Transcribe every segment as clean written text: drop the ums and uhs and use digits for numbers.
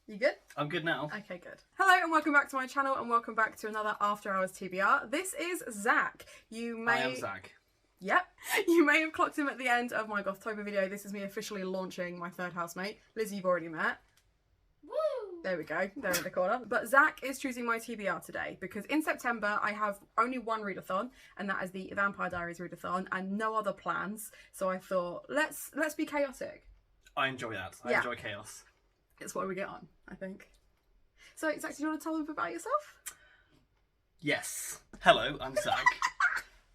You good? I'm good now. Okay, good. Hello and welcome back to my channel and welcome back to another After Hours TBR. This is Zach. I am Zach. Yep. You may have clocked him at the end of my Gothtober video. This is me officially launching my third housemate. Lizzie, you've already met. Woo! There we go. They're in the corner. But Zach is choosing my TBR today because in September I have only one readathon, and that is the Vampire Diaries readathon, and no other plans. So I thought, let's be chaotic. I enjoy that. I enjoy chaos. It's what we get on, I think. So, Zach, do you want to tell them about yourself? Yes. Hello, I'm Zach.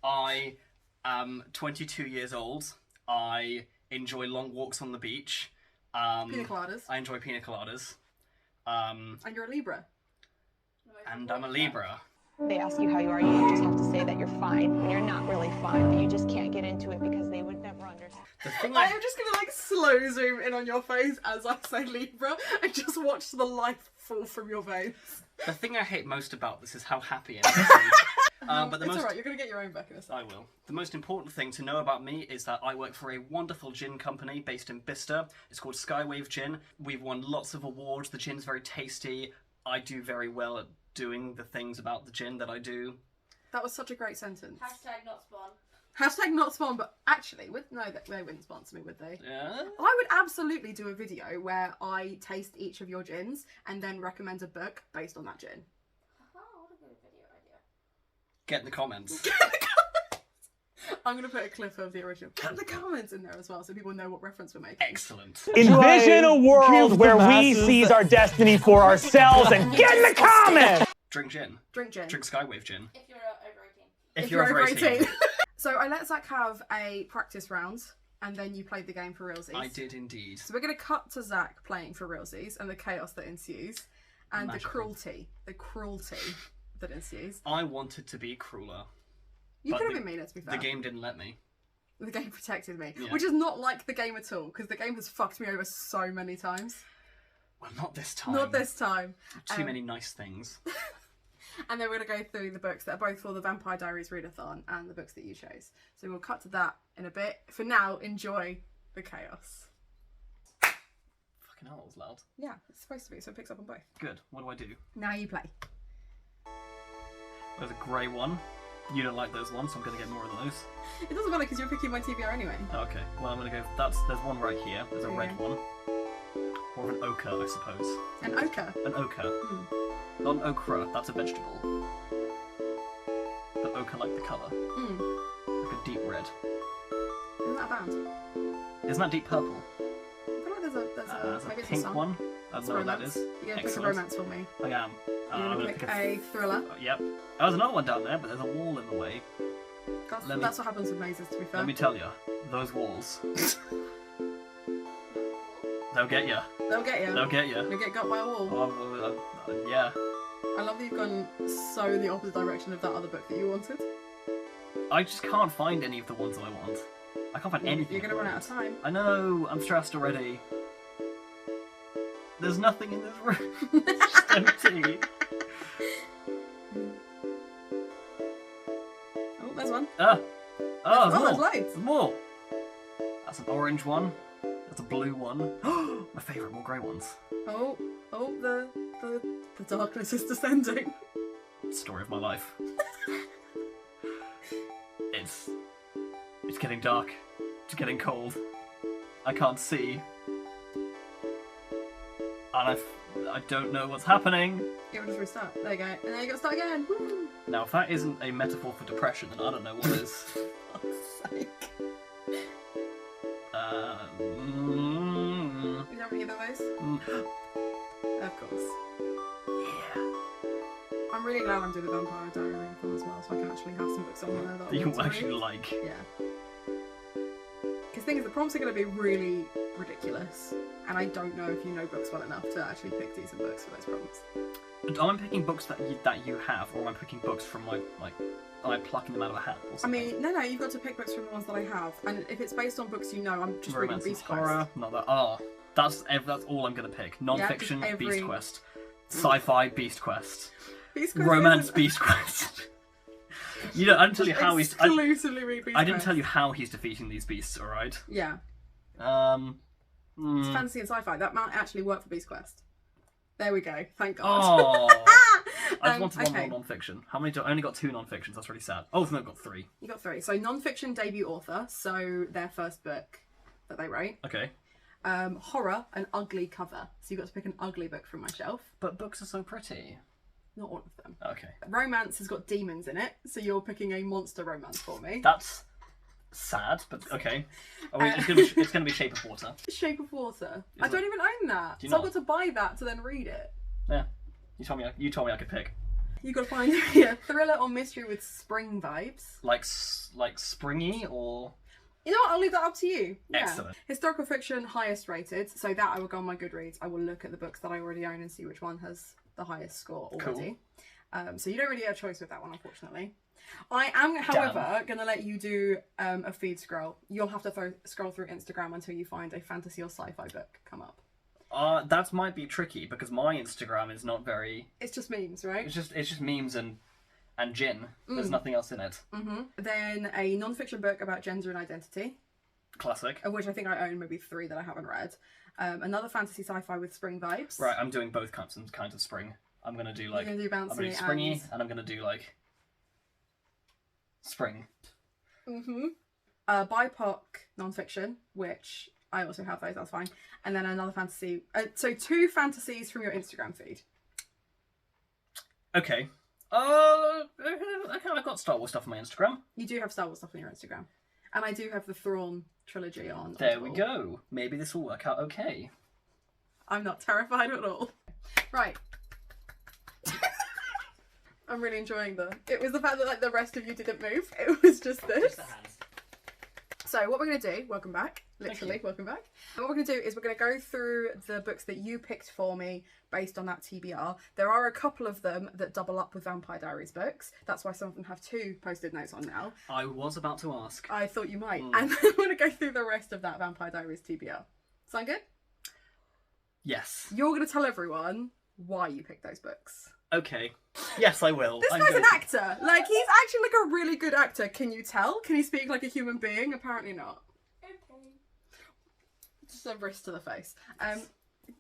I am 22 years old. I enjoy long walks on the beach. Pina coladas. I enjoy pina coladas. And you're a Libra. And I'm a Libra. They ask you how you are, you just have to say that you're fine when you're not really fine, but you just can't get into it because they would never understand. The thing I am just going to like slow zoom in on your face as I say Libra and just watch the life fall from your veins. The thing I hate most about this is how happy I am. But it's alright, you're going to get your own back in a second. I will. The most important thing to know about me is that I work for a wonderful gin company based in Bicester. It's called Skywave Gin. We've won lots of awards. The gin's very tasty. I do very well at doing the things about the gin that I do. That was such a great sentence. Hashtag not spawn. Hashtag not spawn, but actually, they wouldn't sponsor me, would they? Yeah? I would absolutely do a video where I taste each of your gins and then recommend a book based on that gin. Oh, what a good video idea. Get in the comments. I'm going to put a clip of the original. Get the comments in there as well so people know what reference we're making. Excellent. Envision a world where we seize our destiny for ourselves and get in the comments! Drink gin. Drink gin. Drink Skywave Gin. If you're over 18. If you're over 18. So I let Zach have a practice round and then you played the game for realsies. I did indeed. So we're going to cut to Zach playing for realsies and the chaos that ensues and Magical. the cruelty that ensues. I wanted to be crueler. You But could have been meaner, to be fair. The game didn't let me. The game protected me, Yeah. which is not like the game at all, because the game has fucked me over so many times. Well, not this time. Not this time. Too many nice things. And then we're going to go through the books that are both for the Vampire Diaries readathon and the books that you chose. So we'll cut to that in a bit. For now, enjoy the chaos. Fucking hell, that was loud. Yeah, it's supposed to be, so it picks up on both. Good. What do I do? Now you play. There's a grey one. You don't like those ones, so I'm going to get more of those. It doesn't matter because you're picking my TBR anyway. Okay, well I'm going to go... There's one right here. There's a red one. Or an ochre, I suppose. An ochre? An ochre. Not an okra, that's a vegetable. But ochre like the colour. Like a deep red. Isn't that a band? Isn't that deep purple? I feel like there's a Maybe it's pink a song. one? I don't know what that Romance. is. You're going to pick a Excellent. romance for me. I am. You're I'm going gonna to pick a thriller. Yep. Oh, there's another one down there, but there's a wall in the way. That's what happens with mazes, to be fair. Let me tell you, those walls. They'll get you. They'll get you. They'll get you. You'll get got by a wall. Yeah. I love that you've gone so in the opposite direction of that other book that you wanted. I just can't find any of the ones I want. I can't find anything. You're going to run out of time. I know, I'm stressed already. There's nothing in this room. It's just empty. Oh, there's one. Oh, there's there's more. loads. There's more. That's an orange one. That's a blue one. My favourite, more grey ones. Oh, the darkness is descending. Story of my life. It's getting dark. It's getting cold. I can't see. And I don't know what's happening. Yeah, we'll just restart. There you go. And then you got to start again. Woo! Now, if that isn't a metaphor for depression, then I don't know what is. For fuck's sake. You don't read either of those? Of course. Yeah. I'm really glad I'm doing the Vampire Diary readathon as well, so I can actually have some books on there that I You want to actually read. like. Yeah. Because the thing is, the prompts are going to be really ridiculous, and I don't know if you know books well enough to actually pick decent books for those prompts. Am I picking books that you have, or am I picking books from am I plucking them out of a hat or I something? mean, no, you've got to pick books from the ones that I have, and if it's based on books you know, I'm just reading Romance and Beast Quest. horror, not that. That's all I'm gonna pick. Non-fiction, just every- Beast Quest. Sci-fi, Beast Quest. Beast Quest Romance, is- Beast Quest. You know, I didn't tell you how he's. Exclusively read Beast I didn't Quest. tell you how he's defeating these beasts. All right. Yeah. Hmm. It's fantasy and sci-fi. That might actually work for Beast Quest. There we go. Thank God. Oh. I just wanted one okay. more non-fiction. How many? I only got 2 non-fictions. That's really sad. Oh, no, I've got 3. You got 3. So non-fiction debut author. So their first book that they wrote. Okay. Horror, an ugly cover. So you got to pick an ugly book from my shelf. But books are so pretty. Not all of them. Okay. Romance has got demons in it. So you're picking a monster romance for me. That's sad, but okay. Oh, wait, it's gonna be Shape of Water. Shape of Water. Is I don't it? even own that. Do you So I've not? got to buy that to then read it. Yeah. You told me I could pick. You got to find a thriller or mystery with spring vibes. Like springy or. You know what? I'll leave that up to you. Yeah. Excellent. Historical fiction, highest rated. So that I will go on my Goodreads. I will look at the books that I already own and see which one has the highest score already. Cool. So you don't really have a choice with that one, unfortunately. I am, however, going to let you do a feed scroll. You'll have to scroll through Instagram until you find a fantasy or sci-fi book come up. That might be tricky because my Instagram is not very. It's just memes, right? It's just memes and gin. There's nothing else in it. Then a non-fiction book about gender and identity. Classic. Of which I think I own maybe 3 that I haven't read. Another fantasy sci-fi with spring vibes. Right, I'm doing both kinds of spring. I'm gonna do like. You're gonna do bouncy I'm gonna do springy, and I'm gonna do like. Spring. BIPOC non-fiction, which I also have those. That's fine. And then another fantasy. So 2 fantasies from your Instagram feed. Okay. Okay, I've got Star Wars stuff on my Instagram. You do have Star Wars stuff on your Instagram, and I do have the Thrawn trilogy on. There we go. Maybe this will work out okay. I'm not terrified at all. Right. I'm really enjoying them. It was the fact that like the rest of you didn't move. It was just this. Just the hands. So what we're going to do, welcome back, literally, welcome back. And what we're going to do is we're going to go through the books that you picked for me based on that TBR. There are a couple of them that double up with Vampire Diaries books. That's why some of them have 2 post-it notes on now. I was about to ask. I thought you might. And I'm going to go through the rest of that Vampire Diaries TBR. Sound good? Yes. You're going to tell everyone why you picked those books. Okay. Yes, I will. This guy's an actor. Like, he's actually like a really good actor. Can you tell? Can he speak like a human being? Apparently not. Okay. Just a wrist to the face.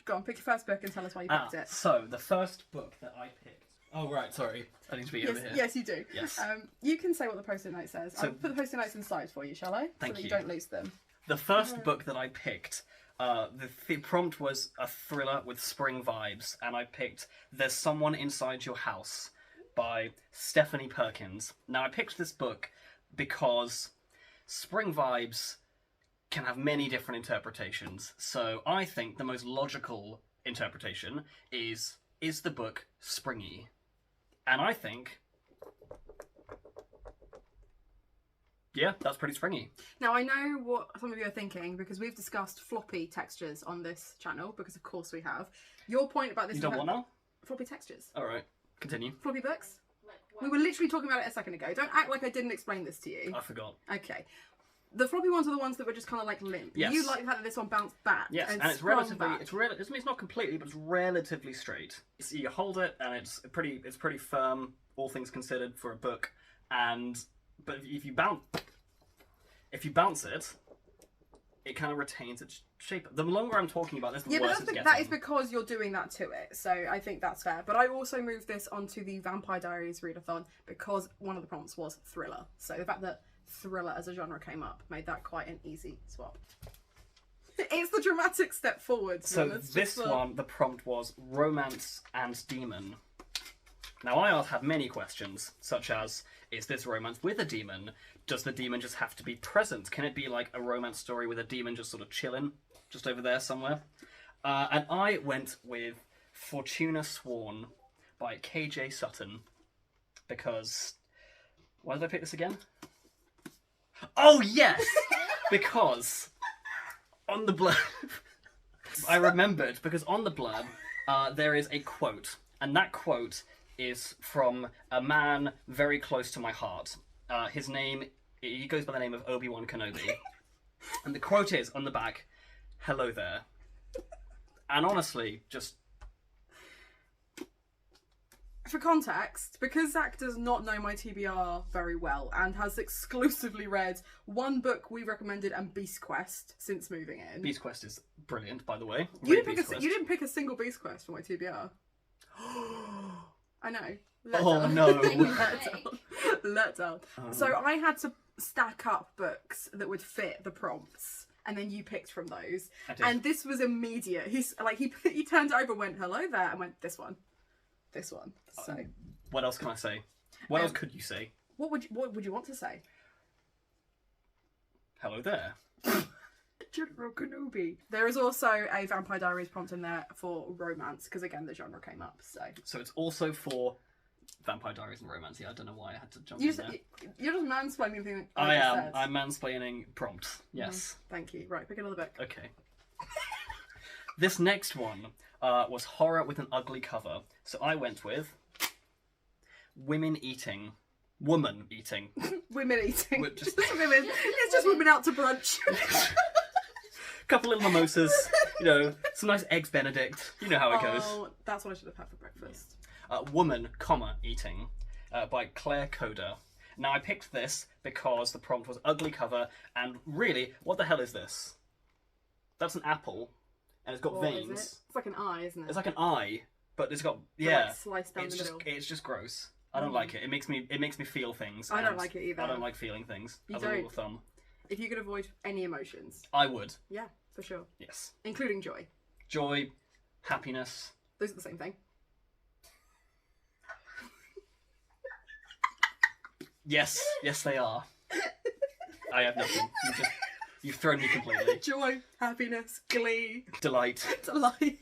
Go on, pick your first book and tell us why you picked it. So, the first book that I picked... Oh, right, sorry. I need to be over here. Yes, you do. Yes. You can say what the post-it note says. So, I'll put the post-it notes inside for you, shall I? Thank so that you. you don't lose them. The first book that I picked... the prompt was a thriller with spring vibes, and I picked There's Someone Inside Your House by Stephanie Perkins. Now, I picked this book because spring vibes can have many different interpretations, so I think the most logical interpretation is the book springy? And I think... yeah, that's pretty springy. Now, I know what some of you are thinking, because we've discussed floppy textures on this channel, because of course we have. Your point about this... You don't want now? Floppy textures. Alright, continue. Floppy books? Like, We were literally talking about it a second ago. Don't act like I didn't explain this to you. I forgot. Okay. The floppy ones are the ones that were just kind of like limp. Yes. You like the fact that this one bounced back. Yes, and it's sprung relatively, back. it's not completely, but it's relatively straight. So you hold it, and it's pretty firm, all things considered, for a book. But if you bounce it, it kind of retains its shape. The longer I'm talking about this, the worse it's getting. That is because you're doing that to it, so I think that's fair. But I also moved this onto the Vampire Diaries readathon because one of the prompts was thriller. So the fact that thriller as a genre came up made that quite an easy swap. It's the dramatic step forward. So this one, the prompt was romance and demon. Now I had many questions, such as, is this romance with a demon? Does the demon just have to be present? Can it be like a romance story with a demon just sort of chilling, just over there somewhere? And I went with Fortuna Sworn by KJ Sutton, because... why did I pick this again? Oh, yes! Because on the blurb... I remembered, because on the blurb, there is a quote, and that quote is from a man very close to my heart. His name, he goes by the name of Obi-Wan Kenobi. And the quote is, on the back, "Hello there." And honestly, just... for context, because Zach does not know my TBR very well and has exclusively read one book we recommended and Beast Quest since moving in. Beast Quest is brilliant, by the way. You didn't pick a single Beast Quest for my TBR. I know. Oh no. Let down. So I had to stack up books that would fit the prompts, and then you picked from those. I did. And this was immediate. He's like he turned it over and went, "Hello there," and went, "This one. This one." So what else can I say? What else could you say? what would you want to say? Hello there. General Kenobi. There is also a Vampire Diaries prompt in there for romance, because again the genre came up. So it's also for Vampire Diaries and romance. Yeah, I don't know why I had to jump you're in there. just mansplaining everything. I just am. said. I'm mansplaining prompt. Yes. Thank you. Right, pick another book. Okay. This next one was horror with an ugly cover. So I went with Woman Eating. Women eating. Just- Women. It's just women out to brunch. Couple little mimosas, you know, some nice eggs Benedict. You know how it goes. Oh, that's what I should have had for breakfast. Woman, Eating, by 𝚘𝚑𝚐. Now I picked this because the prompt was ugly cover, and really, what the hell is this? That's an apple, and it's got What is veins. it? It's like an eye, isn't it? It's like an eye, but it's got Like sliced down it's the just middle. it's just gross. I don't like it. It makes me feel things. I don't and like it either. I don't like feeling things. You as a don't? rule of thumb. If you could avoid any emotions. I would. Yeah, for sure. Yes. Including joy. Joy, happiness. Those are the same thing. Yes, they are. I have nothing. You've thrown me completely. Joy, happiness, glee, Delight. delight.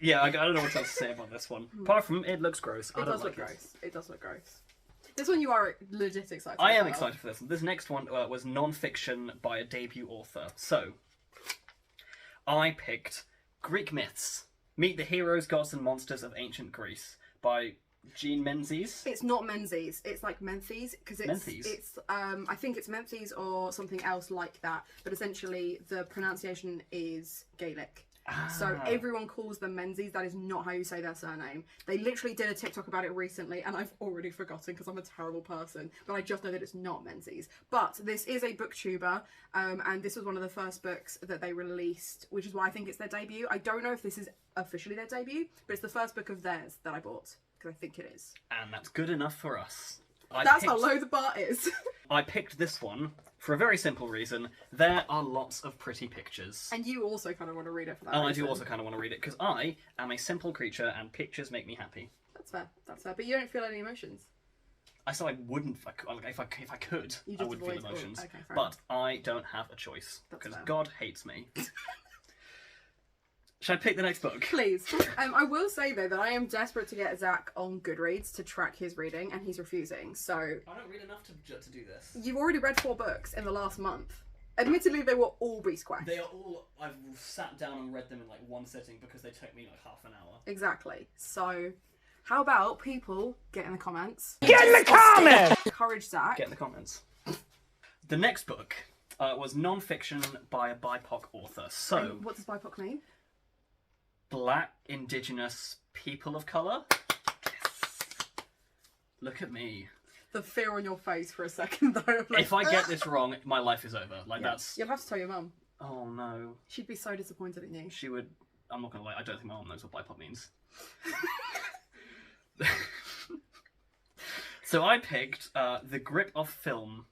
Yeah, I don't know what else to say about this one. Apart from it looks gross. I It don't does like look gross. It does look gross. This one you are legit excited I am about. excited for this one. This next one was non-fiction by a debut author. So, I picked Greek Myths. Meet the heroes, gods and monsters of ancient Greece by Jean Menzies. It's not Menzies. It's like Menzies because it's I think it's Menzies or something else like that. But essentially, the pronunciation is Gaelic. So everyone calls them Menzies. That is not how you say their surname. They literally did a TikTok about it recently, and I've already forgotten because I'm a terrible person. But I just know that it's not Menzies. But this is a booktuber, and this was one of the first books that they released, which is why I think it's their debut. I don't know if this is officially their debut, but it's the first book of theirs that I bought because I think it is. And that's good enough for us. That's how low the bar is. I picked this one for a very simple reason. There are lots of pretty pictures. And you also kind of want to read it for that And I reason. do also kind of want to read it because I am a simple creature and pictures make me happy. That's fair. That's fair. But you don't feel any emotions. I said I wouldn't if I could. You I just would feel avoid- emotions. okay, fair But I don't have a choice That's because fair. God hates me. Should I pick the next book? Please. I will say though that I am desperate to get Zach on Goodreads to track his reading, and he's refusing. So I don't read enough to do this. you've already read 4 books in the last month. Admittedly, they were all Beast Quest. They are all. I've sat down and read them in like one sitting because they took me like half an hour. Exactly. So, how about people get in the comments? Get in the comments! Encourage Zach. Get in the comments. The next book was non-fiction by a BIPOC author. So, And what does BIPOC mean? Black Indigenous People of Colour. Look at me. The fear on your face for a second though. Like, If I get this wrong, my life is over. Like yeah. that's. You'll have to tell your mum. Oh no. She'd be so disappointed in you. She would. I'm not gonna lie. I don't think my mom knows what BIPOC means. So I picked The Grip of Film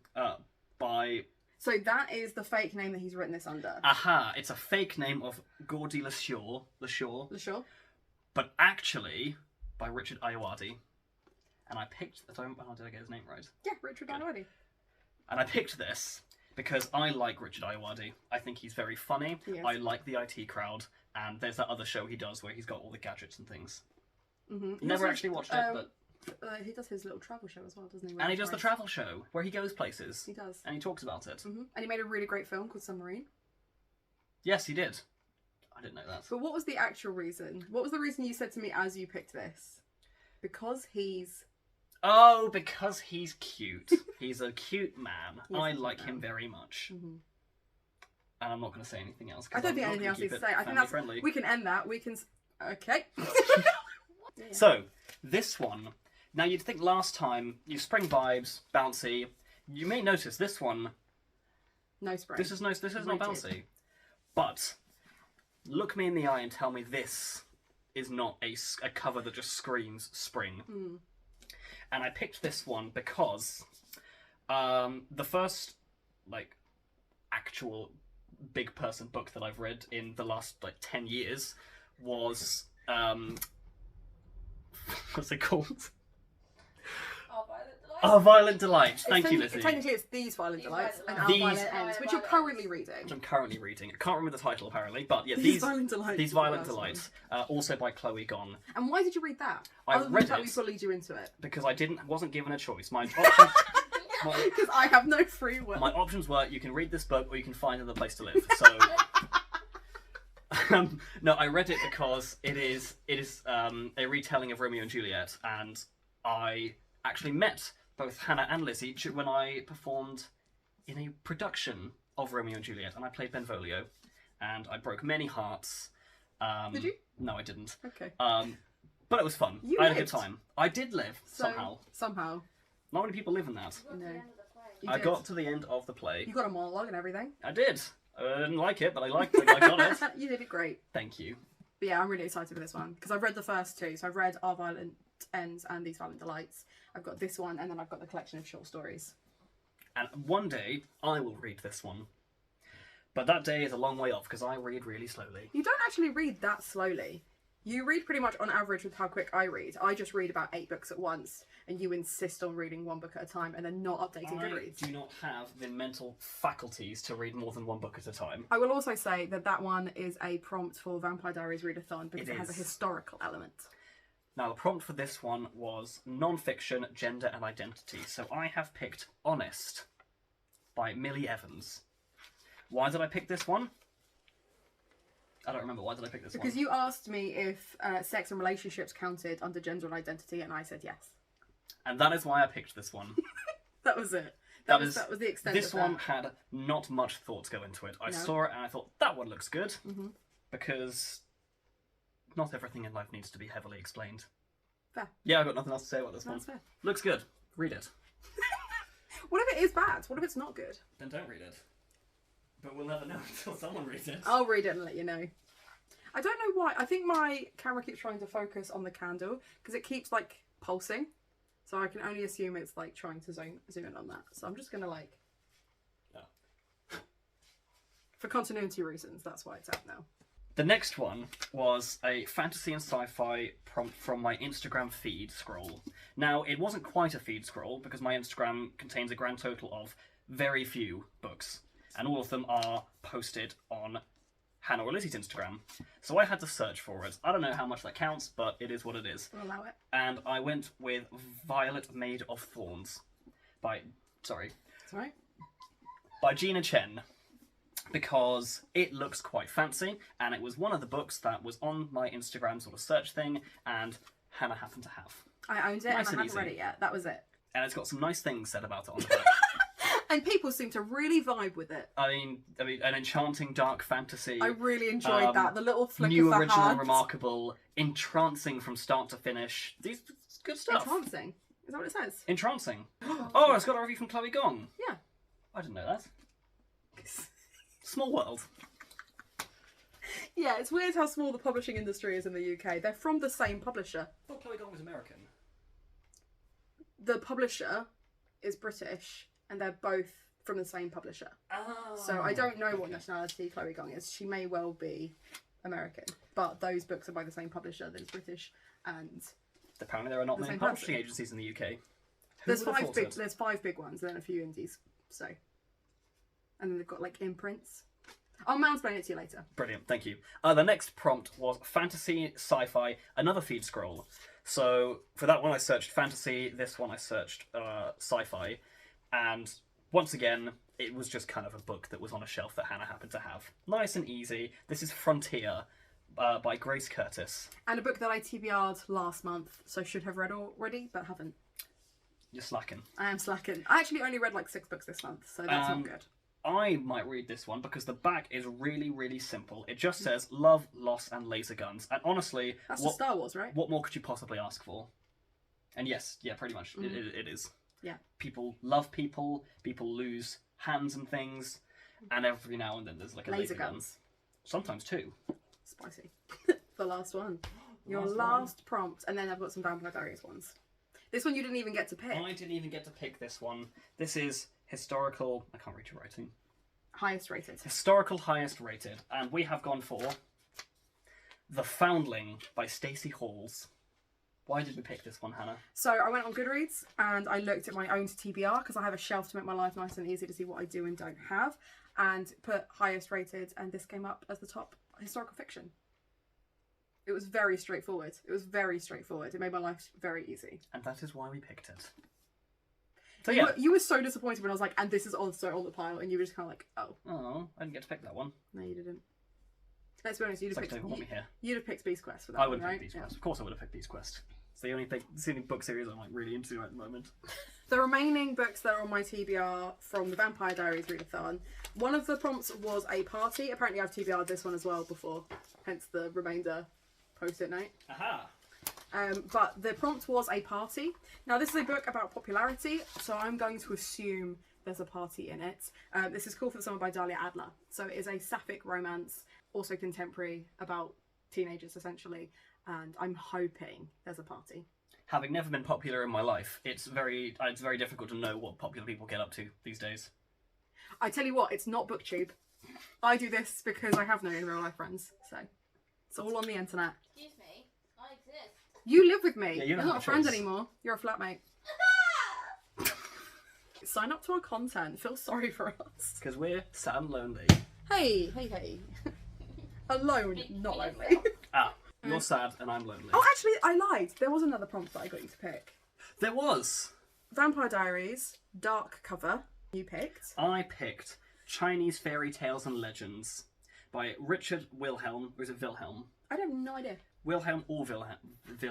by. So that is the fake name that he's written this under. Aha! It's a fake name of Geordie LaShaw, Sure. but actually by Richard Ayoade. And I picked. Did I get his name right? Yeah, Richard Ayoade. And I picked this because I like Richard Ayoade. I think he's very funny. Yes. I like the IT crowd, and there's that other show he does where he's got all the gadgets and things. Mm-hmm. Never actually watched it, but he does his little travel show as well, doesn't he? and he does the travel show where he goes places. He does. And he talks about it. Mm-hmm. And he made a really great film called Submarine. Yes, he did. I didn't know that. But what was the actual reason? What was the reason you said to me as you picked this? Because he's... Oh, because he's cute. He's a cute man. Yes, I he's a like man. him very much. Mm-hmm. And I'm not going to say anything else. I don't think anything else needs to say. I think that's... friendly. We can end that. We can... Okay. Yeah. So, this one. Now, you'd think last time, you spring vibes, bouncy. You may notice this one. No spring. This is not bouncy. But, look me in the eye and tell me this is not a cover that just screams spring. And I picked this one because the first, like, actual big person book that I've read in the last, like, 10 years was, what's it called? Our Violent Delight. Thank you, Lizzie. Technically, it's These Violent Delights and Our These- Violent Ends, which you're currently reading. Which I'm currently reading. I can't remember the title, apparently, but yeah, These Violent Delights. These is the Violent first one. Delights, also by Chloe Gone, And why did you read that? I Other than read the fact it. we bullied you into it. because I wasn't given a choice. My options, Because I have no free will. my options were you can read this book or you can find another place to live. So, no, I read it because it is a retelling of Romeo and Juliet, and I actually met both Hannah and Lizzie when I performed in a production of Romeo and Juliet, and I played Benvolio, and I broke many hearts. Did you? No, I didn't. Okay. But it was fun. You I had a lived. good time. I did live, So, somehow. Not many people live in that. No. You I did. got to the end of the play. You got a monologue and everything. I did. I didn't like it, but I got it. You did it great. Thank you. But yeah, I'm really excited for this one because I've read the first two. So I've read Our Violent Ends and These Violent Delights. I've got this one, and then I've got the collection of short stories. And one day, I will read this one. But that day is a long way off because I read really slowly. You don't actually read that slowly. You read pretty much on average with how quick I read. I just read about 8 books at once, and you insist on reading 1 book at a time and then not updating I Goodreads. do not have the mental faculties to read more than 1 book at a time. I will also say that that one is a prompt for Vampire Diaries Readathon because It it has a is. historical element. Now, the prompt for this one was non-fiction, gender and identity. So I have picked Honest by Millie Evans. Why did I pick this one? I don't remember. Why did I pick this Because one? you asked me if sex and relationships counted under gender and identity, and I said yes. And that is why I picked this one. That was it. That was the extent This of that. one had not much thought go into it. I saw it and I thought, that one looks good. Because not everything in life needs to be heavily explained. Fair. Yeah, I've got nothing else to say about this That's one. fair. Looks good. Read it. What if it is bad? What if it's not good? Then don't read it. But we'll never know until someone reads it. I'll read it and let you know. I don't know why. I think my camera keeps trying to focus on the candle because it keeps like pulsing. So I can only assume it's like trying to zoom in on that. So I'm just gonna like, for continuity reasons, that's why it's out now. The next one was a fantasy and sci-fi prompt from my Instagram feed scroll. Now, it wasn't quite a feed scroll because my Instagram contains a grand total of very few books. And all of them are posted on Hannah or Lizzie's Instagram. So I had to search for it. I don't know how much that counts, but it is what it is. I'll allow it. And I went with Violet Made of Thorns by Gina Chen. Because it looks quite fancy, and it was one of the books that was on my Instagram sort of search thing, and Hannah happened to have. I owned it Nice and I and haven't read easy. it yet. That was it. And it's got some nice things said about it on there. And people seem to really vibe with it. I mean, an enchanting dark fantasy. I really enjoyed that. The little flick New, of the original, hand. remarkable, entrancing from start to finish. These good stuff. Entrancing. Is that what it says? Entrancing. Oh, it's got a review from Chloe Gong. Yeah. I didn't know that. Small world. Yeah, it's weird how small the publishing industry is in the UK. They're from the same publisher. I thought Chloe Gong was American. The publisher is British, and they're both from the same publisher. Oh. So I don't know what nationality Chloe Gong is. She may well be American, but those books are by the same publisher that is British. And Apparently there are not The many same publishing person. agencies in the UK. Who there's would have thought it? There's 5 big ones, and then a few indies. So, and then they've got like imprints. I'll mansplain it to you later. Brilliant, thank you. The next prompt was fantasy, sci-fi, another feed scroll. So for that one I searched fantasy, this one I searched sci-fi, and once again it was just kind of a book that was on a shelf that Hannah happened to have. Nice and easy. This is Frontier by Grace Curtis. And a book that I TBR'd last month, so should have read already, but haven't. You're slacking. I am slacking. I actually only read like 6 books this month, so that's not good. I might read this one because the back is really, really simple. It just says love, loss, and laser guns. And honestly, That's just Star Wars, right? What more could you possibly ask for? And yes, yeah, pretty much, it is. Yeah. People love people, people lose hands and things, and every now and then there's like a laser gun. Sometimes two. Spicy. The last one. Your last prompt, and then I've got some Vampire Diaries ones. This one you didn't even get to pick. I didn't even get to pick this one. This is historical... I can't read your writing. Highest rated. Historical highest rated. And we have gone for The Foundling by Stacey Halls. Why did we pick this one, Hannah? So I went on Goodreads and I looked at my own TBR because I have a shelf to make my life nice and easy to see what I do and don't have, and put highest rated, and this came up as the top historical fiction. It was very straightforward. It was very straightforward. It made my life very easy. And that is why we picked it. So yeah. You were so disappointed when I was like, and this is also on the pile, and you were just kind of like, oh. Oh, I didn't get to pick that one. No, you didn't. Let's be honest, you'd have picked... want me here. You'd have picked Beast Quest for that I would one, have right? picked Beast Quest. Of course I would have picked Beast Quest. It's the only book series I'm like really into at the moment. The remaining books that are on my TBR from the Vampire Diaries readathon, one of the prompts was a party. Apparently I've TBR'd this one as well before, hence the remainder post-it note. Aha! But the prompt was a party. Now this is a book about popularity, so I'm going to assume there's a party in it. This is Call for the Summer by Dahlia Adler. So it is a sapphic romance, also contemporary, about teenagers essentially, and I'm hoping there's a party. Having never been popular in my life, it's very difficult to know what popular people get up to these days. I tell you what, it's not BookTube. I do this because I have no in real life friends, so it's all on the internet. Excuse me, I exist. You live with me. Yeah, You're not a friend anymore. You're a flatmate. Sign up to our content. Feel sorry for us. Because we're sad and lonely. Hey. Alone, not lonely. Ah, you're sad and I'm lonely. Oh, actually, I lied. There was another prompt that I got you to pick. There was. Vampire Diaries, dark cover. You picked. I picked Chinese Fairy Tales and Legends by Richard Wilhelm, or is it Wilhelm? I have no idea. Wilhelm or Wilhelm.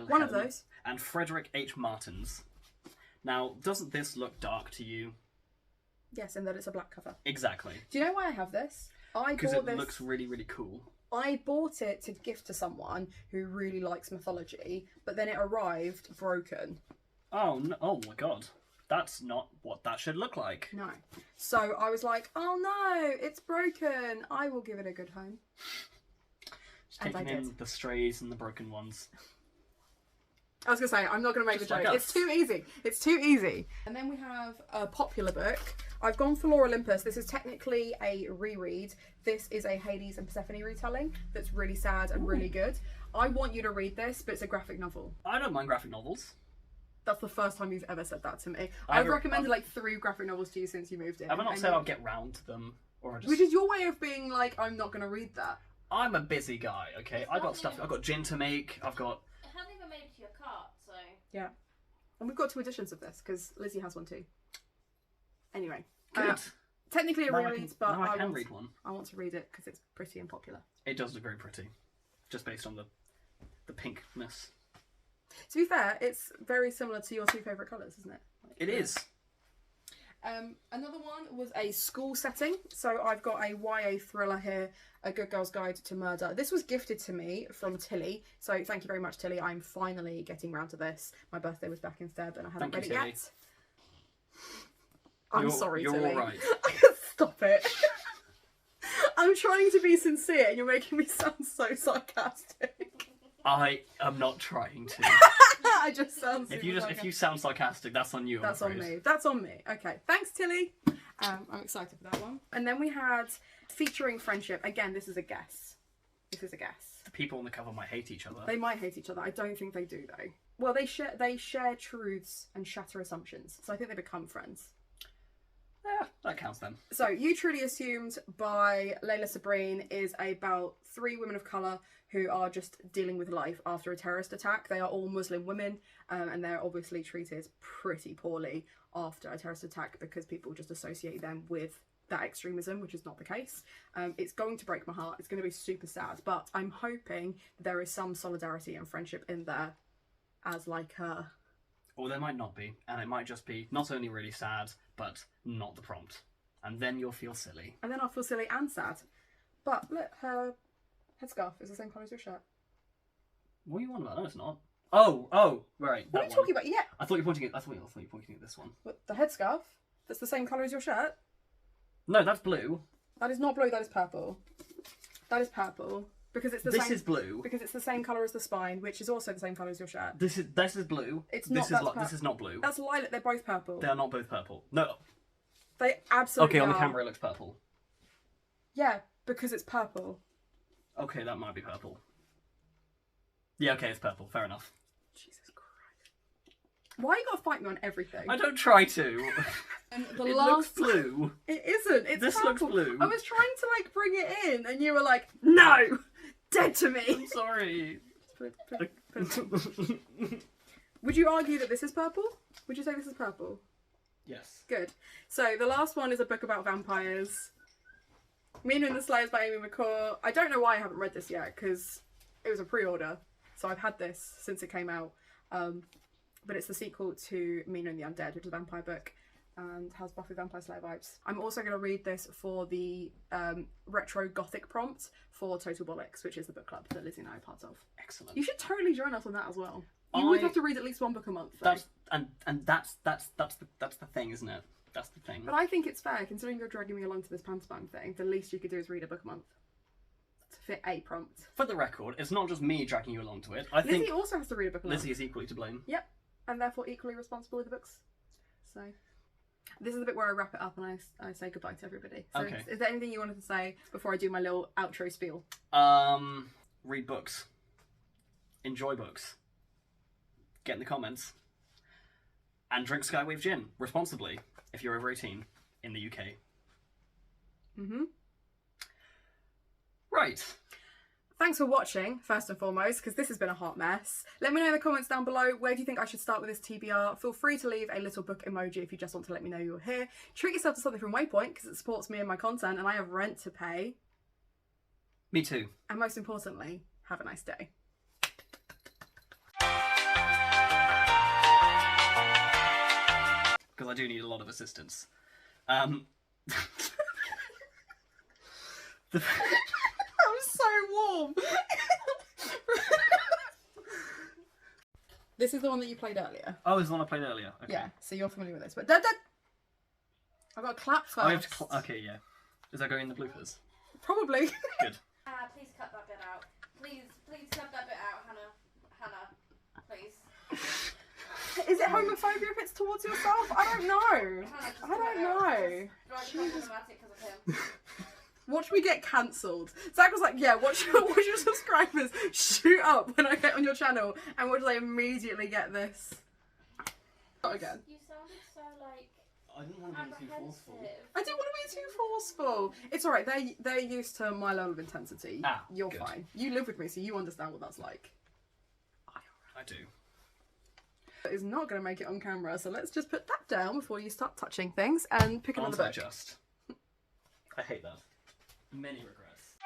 One of those. And Frederick H. Martins. Now, doesn't this look dark to you? Yes, and that it's a black cover. Exactly. Do you know why I have this? Because it looks really, really cool. I bought it to gift to someone who really likes mythology, but then it arrived broken. Oh, no. Oh my god. That's not what that should look like. No. So I was like, oh no, it's broken. I will give it a good home. Just taking in the strays and the broken ones. I was going to say, I'm not going to make the joke. It's too easy. It's too easy. And then we have a popular book. I've gone for Lore Olympus. This is technically a reread. This is a Hades and Persephone retelling that's really sad and really good. I want you to read this, but it's a graphic novel. I don't mind graphic novels. That's the first time you've ever said that to me. I've recommended like 3 graphic novels to you since you moved in. Have I not said I'll get round to them? Or just... Which is your way of being like, I'm not going to read that. I'm a busy guy, okay? I got stuff. I've got gin to make. I've got... It hasn't even made it to your cart, so... Yeah. And we've got 2 editions of this, because Lizzie has one too. Anyway. Good. Technically a reread, but I can read one. I want to read it because it's pretty and popular. It does look very pretty. Just based on the pinkness. To be fair, it's very similar to your 2 favourite colours, isn't it? It is. Another one was a school setting. So I've got a YA thriller here, A Good Girl's Guide to Murder. This was gifted to me from Tilly. So thank you very much, Tilly. I'm finally getting round to this. My birthday was back in Feb and I haven't read it yet. I'm sorry, Tilly. You're all right. Stop it. I'm trying to be sincere and you're making me sound so sarcastic. I am not trying to. I just sound if you sound sarcastic, that's on you. That's on me. That's on me. Okay. Thanks, Tilly. I'm excited for that one. And then we had featuring friendship. Again, this is a guess. This is a guess. The people on the cover might hate each other. They might hate each other. I don't think they do though. Well, they share truths and shatter assumptions. So I think they become friends. Yeah, that counts then. So, You Truly Assumed by Layla Sabrine is about 3 women of colour who are just dealing with life after a terrorist attack. They are all Muslim women and they're obviously treated pretty poorly after a terrorist attack because people just associate them with that extremism, which is not the case. It's going to break my heart. It's going to be super sad, but I'm hoping there is some solidarity and friendship in there as like her. Or there might not be, and it might just be not only really sad, but not the prompt. And then you'll feel silly. And then I'll feel silly and sad. But look, her headscarf is the same colour as your shirt. What are you on about? No, it's not. Oh, right. What are you talking about? Yeah. I thought you were pointing at. I thought you were pointing at this one. What, the headscarf? That's the same colour as your shirt? No, that's blue. That is not blue. That is purple. That is purple because it's the same. This is blue. Because it's the same colour as the spine, which is also the same colour as your shirt. This is blue. It's not. This is not blue. That's lilac. They're both purple. They are not both purple. No. They absolutely Okay, on are. the camera it looks purple. Yeah, because it's purple. Okay, that might be purple. Yeah, okay, it's purple. Fair enough. Jesus Christ. Why you gotta fight me on everything? I don't try to. And the It last looks blue. It isn't. It's This purple. looks blue. I was trying to like bring it in, and you were like, "No, dead to me." I'm sorry. Would you argue that this is purple? Would you say this is purple? Yes. Good. So the last one is a book about vampires. Mina and the Slayers by Amy McCall. I don't know why I haven't read this yet because it was a pre-order, so I've had this since it came out. But it's the sequel to Mina and the Undead, which is a vampire book and has Buffy Vampire Slayer vibes. I'm also going to read this for the retro gothic prompt for ''𝚘𝚑𝚎 𝚘𝚎, which is the book club that Lizzie and I are part of. Excellent. You should totally join us on that as well. You would have to read at least one book a month, though. That's the thing, isn't it? That's the thing. But I think it's fair, considering you're dragging me along to this pantomime thing. The least you could do is read a book a month to fit a prompt. For the record, it's not just me dragging you along to it. Lizzie also has to read a book a month. Lizzie is equally to blame. Yep, and therefore equally responsible with the books. So, this is the bit where I wrap it up and I say goodbye to everybody. So Okay. Is there anything you wanted to say before I do my little outro spiel? Read books. Enjoy books. Get in the comments. And drink Skywave gin responsibly if you're over 18 in the UK. Right. Thanks for watching, first and foremost, because this has been a hot mess. Let me know in the comments down below, where do you think I should start with this TBR? Feel free to leave a little book emoji if you just want to let me know you're here. Treat yourself to something from Waypoint, because it supports me and my content, and I have rent to pay. Me too. And most importantly, have a nice day. Because I do need a lot of assistance. The... That was so warm. This is the one that you played earlier. Oh, it's the one I played earlier. Okay. Yeah, so you're familiar with this. But I've got to clap first. Oh, I have to okay, yeah. Is that going in the bloopers? Probably. Good. Please cut that bit out. Please cut that bit out, Hannah. Hannah, please. Is it homophobia if it's towards yourself? I don't know. Hannah, just I don't know. Right, problematic because of him. Watch me get cancelled. Zach was like, yeah, watch your subscribers shoot up when I get on your channel, and watch they immediately get this. Not again. You sounded so like I didn't want to be too forceful. apprehensive. I didn't want to be too forceful. It's alright, they're used to my level of intensity. Ah, You're good. fine. You live with me, so you understand what that's like. I do. It is not going to make it on camera, so let's just put that down before you start touching things and pick another Aren't I book. just? I hate that. Many regrets.